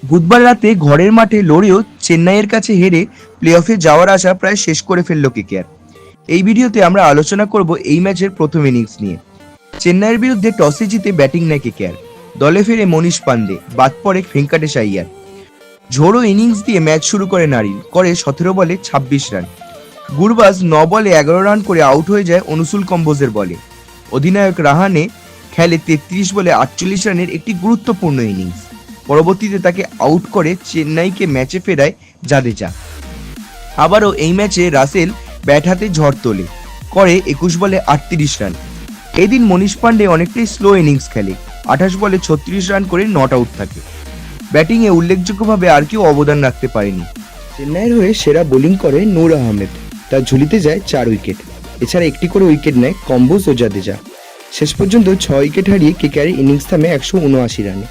বুধবার রাতে ঘরের মাঠে লড়েও চেন্নাইয়ের কাছে হেরে প্লে অফে যাওয়ার আশা প্রায় শেষ করে ফেলল কেকেআর। এই ভিডিওতে আমরা আলোচনা করব এই ম্যাচের প্রথম ইনিংস নিয়ে। চেন্নাইয়ের বিরুদ্ধে টসে জিতে ব্যাটিং নেয় কেকেআর। দলে ফেরে মনীষ পান্ডে, বাদ পড়ে ভেঙ্কাটেশ আইয়ার। ঝোড়ো ইনিংস দিয়ে ম্যাচ শুরু করে নারিন, করে 17 বলে 26 রান। গুরবাজ 9 বলে 11 রান করে আউট হয়ে যায় অনুসুল কম্বোজের বলে। অধিনায়ক রাহানে খেলে 33 বলে 48 রানের একটি গুরুত্বপূর্ণ ইনিংস। পরবর্তীতে তাকে আউট করে চেন্নাইকে ম্যাচে ফেরায় জাদেজা। আবারও এই ম্যাচে রাসেল ব্যাট হাতে ঝড় তোলে, করে 21 বলে 38 রান। এদিন মনীষ পান্ডে অনেকটাই স্লো ইনিংস খেলে, 28 বলে 36 রান করে নট আউট থাকে। ব্যাটিংয়ে উল্লেখযোগ্যভাবে আর কেউ অবদান রাখতে পারেনি। চেন্নাইয়ের হয়ে সেরা বোলিং করে নূর আহমেদ, তার ঝুলিতে যায় 4 উইকেট। এছাড়া একটি করে উইকেট নেয় কম্বোজ ও জাদেজা। শেষ পর্যন্ত 6 উইকেট হারিয়ে কেকেআর ইনিংস থামে 179 রানে।